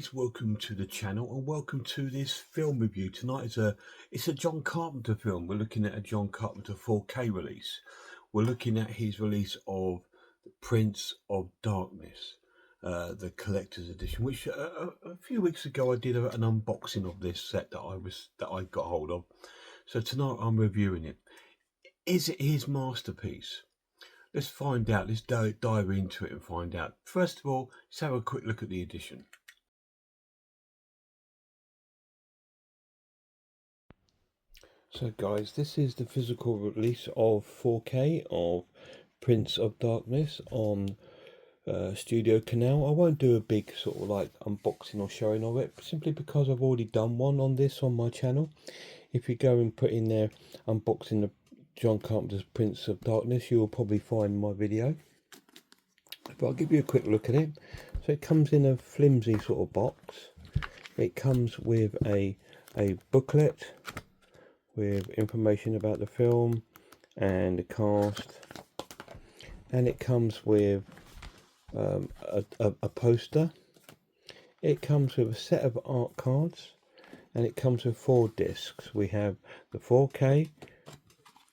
guys, welcome to the channel and welcome to this film review. Tonight it's a John Carpenter film. We're looking at a John Carpenter 4K release. We're looking at his release of The Prince of Darkness, the collector's edition, which a few weeks ago I did an unboxing of this set that I got hold of. So tonight I'm reviewing it. Is it his masterpiece? Let's find out. Let's dive into it and find out. First of all, let's have a quick look at the edition. So guys, this is the physical release of 4K of Prince of Darkness on Studio Canal. I won't do a big sort of like unboxing or showing of it, simply because I've already done one on this on my channel. If you go and put in there unboxing the John Carpenter's Prince of Darkness, you will probably find my video. But I'll give you a quick look at it. So it comes in a flimsy sort of box. It comes with a booklet with information about the film and the cast, and it comes with a poster. It comes with a set of art cards, and it comes with 4 discs. We have the 4K,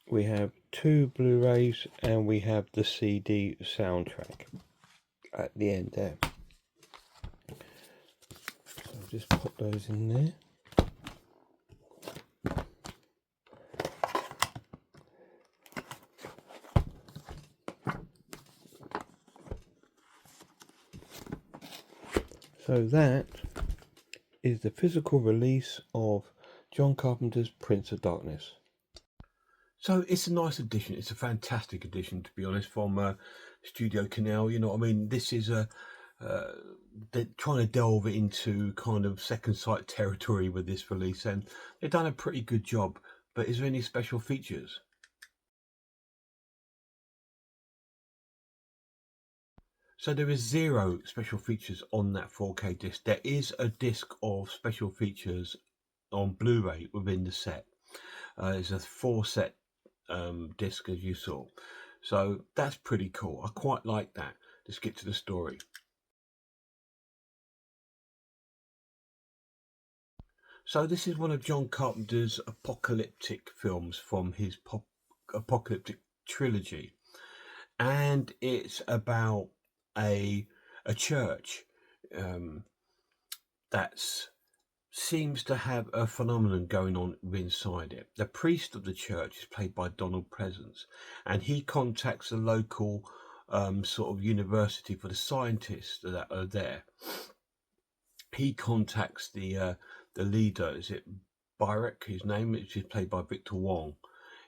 we have 2 Blu-rays, and we have the CD soundtrack at the end there. So I'll just pop those in there. So that is the physical release of John Carpenter's Prince of Darkness. So it's a nice edition. It's a fantastic edition, to be honest, from Studio Canal. You know what I mean? This is they're trying to delve into kind of second sight territory with this release, and they've done a pretty good job. But is there any special features? So there is 0 special features on that 4K disc. There is a disc of special features on Blu-ray within the set. It's a 4-set disc, as you saw. So that's pretty cool. I quite like that. Let's get to the story. So this is one of John Carpenter's apocalyptic films from his apocalyptic trilogy, and it's about a church that seems to have a phenomenon going on inside it. The priest of the church is played by Donald Pleasence, and he contacts the local sort of university for the scientists that are there. He contacts the leader, is it Byrek, his name, which is played by Victor Wong.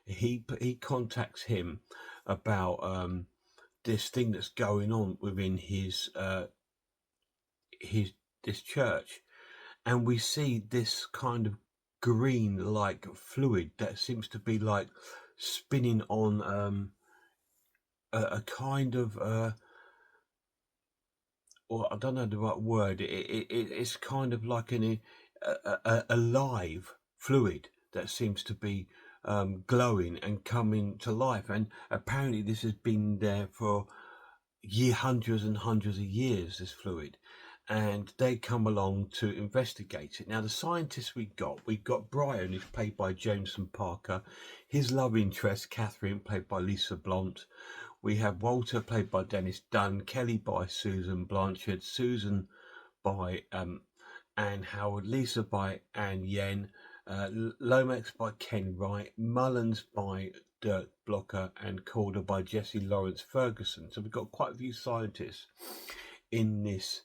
He contacts him about this thing that's going on within his this church, and we see this kind of green like fluid that seems to be like spinning on a kind of or I don't know the right word. It's kind of like a live fluid that seems to be glowing and coming to life, and apparently this has been there for hundreds and hundreds of years, this fluid, and they come along to investigate it. Now the scientists we've got Brian, who's played by Jameson Parker, his love interest Catherine, played by Lisa Blount. We have Walter, played by Dennis Dunn, Kelly by Susan Blanchard, Susan by Anne Howard, Lisa by Anne Yen, Lomax by Ken Wright, Mullins by Dirk Blocker, and Calder by Jesse Lawrence Ferguson. So we've got quite a few scientists in this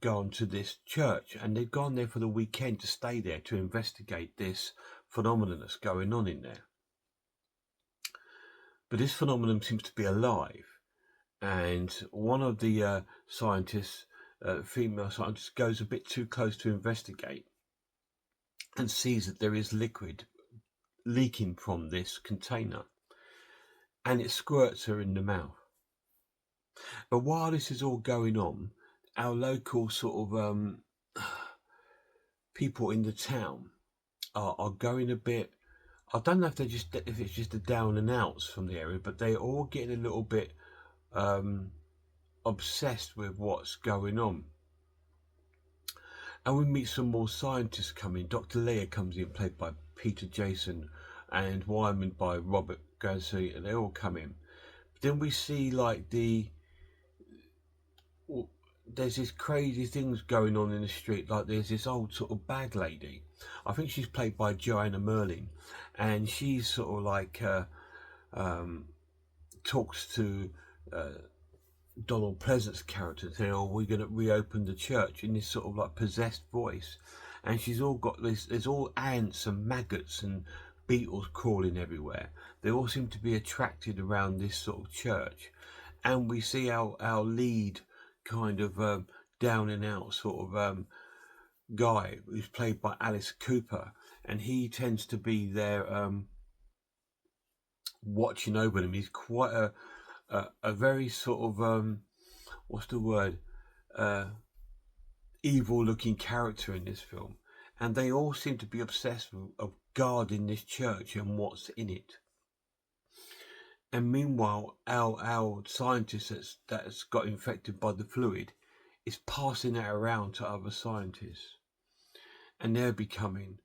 gone to this church, and they've gone there for the weekend to stay there to investigate this phenomenon that's going on in there. But this phenomenon seems to be alive, and one of the scientists, female scientist, goes a bit too close to investigate and sees that there is liquid leaking from this container, and it squirts her in the mouth. But while this is all going on, our local sort of people in the town are going a bit, I don't know if it's just the down and outs from the area, but they're all getting a little bit obsessed with what's going on. And we meet some more scientists coming. Dr. Leia comes in, played by Peter Jason, and Wyman by Robert Gansey, and they all come in. Then we see like there's this crazy things going on in the street. Like there's this old sort of bag lady. I think she's played by Joanna Merlin, and she's sort of like talks to Donald Pleasant's character, saying, "Oh, we're going to reopen the church," in this sort of like possessed voice, and she's all got this. There's all ants and maggots and beetles crawling everywhere. They all seem to be attracted around this sort of church, and we see our lead kind of down and out sort of guy who's played by Alice Cooper, and he tends to be there watching over them. He's quite a very sort of what's the word, evil looking character in this film, and they all seem to be obsessed of guarding this church and what's in it. And meanwhile, our scientist that's got infected by the fluid is passing that around to other scientists, and they're becoming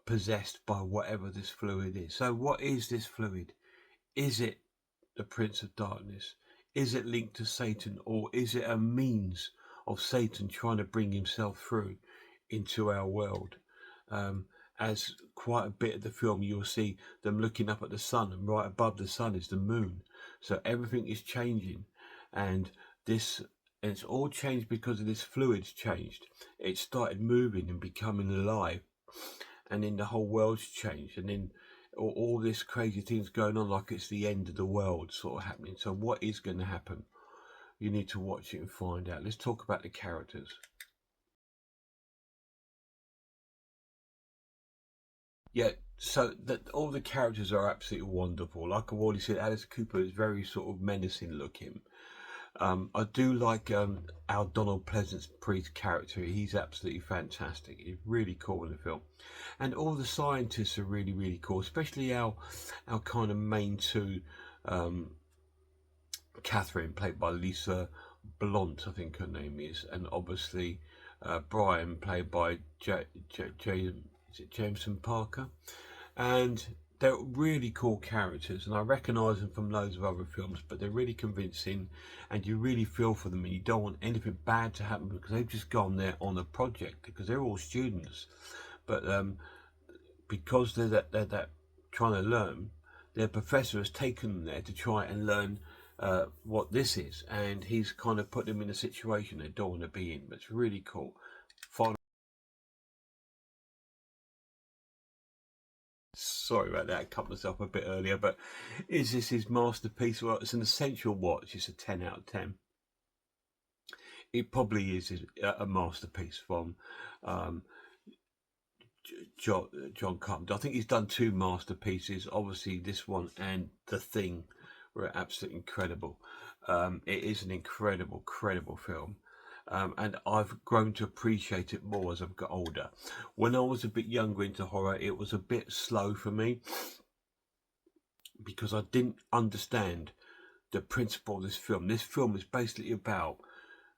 possessed by whatever this fluid is. So what is this fluid? Is it the Prince of Darkness? Is it linked to Satan, or is it a means of Satan trying to bring himself through into our world? As quite a bit of the film, you'll see them looking up at the sun, and right above the sun is the moon. So everything is changing, and it's all changed because of this fluid's changed. It started moving and becoming alive, and then the whole world's changed, and then all this crazy things going on, like it's the end of the world sort of happening. So what is going to happen? You need to watch it and find out. Let's talk about the characters. Yeah, so that all the characters are absolutely wonderful. Like I've already said, Alice Cooper is very sort of menacing looking. I do like our Donald Pleasant's priest character. He's absolutely fantastic. He's really cool in the film, and all the scientists are really, really cool. Especially our kind of main two, Catherine, played by Lisa Blount, I think her name is, and obviously Brian, played by Jameson Parker, and they're really cool characters, and I recognise them from loads of other films, but they're really convincing, and you really feel for them, and you don't want anything bad to happen, because they've just gone there on a project, because they're all students, but because they're that trying to learn, their professor has taken them there to try and learn what this is, and he's kind of put them in a situation they don't want to be in. But it's really cool. Sorry about that, I cut myself a bit earlier, but is this his masterpiece? Well, it's an essential watch. It's a 10 out of 10. It probably is a masterpiece from John Carpenter. I think he's done two masterpieces. Obviously, this one and The Thing were absolutely incredible. It is an incredible film. And I've grown to appreciate it more as I've got older. When I was a bit younger into horror, it was a bit slow for me, because I didn't understand the principle of this film. This film is basically about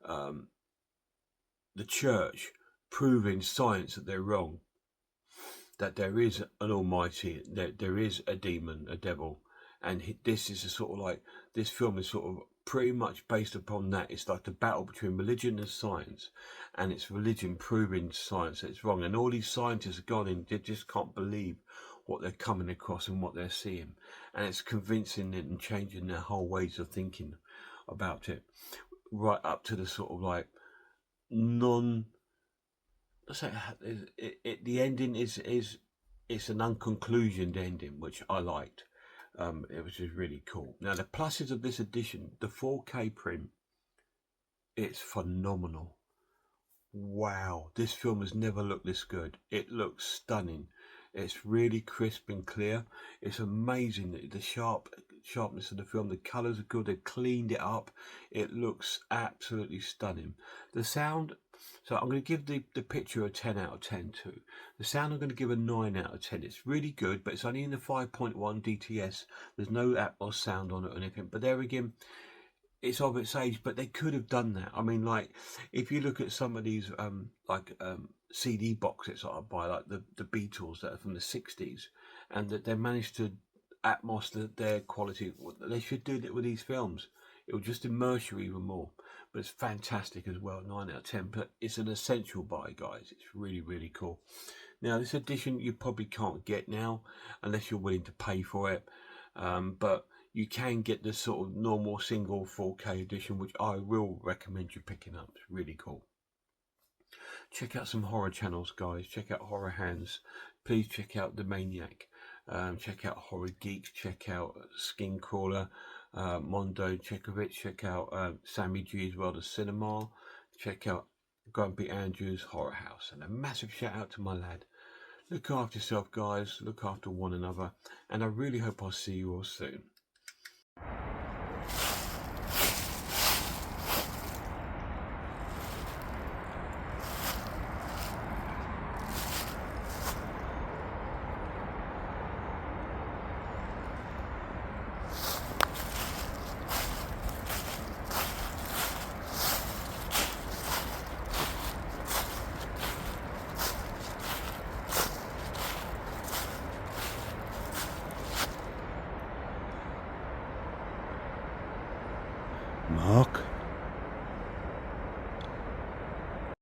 the church proving science that they're wrong, that there is an almighty, that there is a demon, a devil, and this is a sort of like, this film is sort of pretty much based upon that. It's like the battle between religion and science, and it's religion proving science that it's wrong, and all these scientists have gone in, they just can't believe what they're coming across and what they're seeing, and it's convincing and changing their whole ways of thinking about it, right up to the sort of like non, so the ending is it's an unconclusioned ending, which I liked. It was just really cool. Now the pluses of this edition, the 4K print, it's phenomenal. Wow, this film has never looked this good. It looks stunning. It's really crisp and clear. It's amazing, the sharpness of the film. The colours are good. They've cleaned it up. It looks absolutely stunning. The sound, so I'm going to give the picture a 10 out of 10 too. The sound I'm going to give a 9 out of 10. It's really good, but it's only in the 5.1 DTS. There's no Atmos sound on it or anything. But there again, it's of its age, but they could have done that. I mean, like if you look at some of these CD box sets that I buy, like the Beatles that are from the '60s, and that they managed to atmos their quality. They should do that with these films. It will just immerse you even more. But it's fantastic as well, 9 out of 10. But it's an essential buy, guys. It's really, really cool. Now, this edition you probably can't get now unless you're willing to pay for it. But you can get the sort of normal single 4K edition, which I will recommend you picking up. It's really cool. Check out some horror channels, guys. Check out Horror Hands. Please check out The Maniac. Check out Horror Geeks. Check out Skin Crawler, Mondo Chekovich. Check out Sammy G's World of Cinema. Check out Grumpy Andrew's Horror House. And a massive shout out to my lad. Look after yourself, guys. Look after one another. And I really hope I'll see you all soon.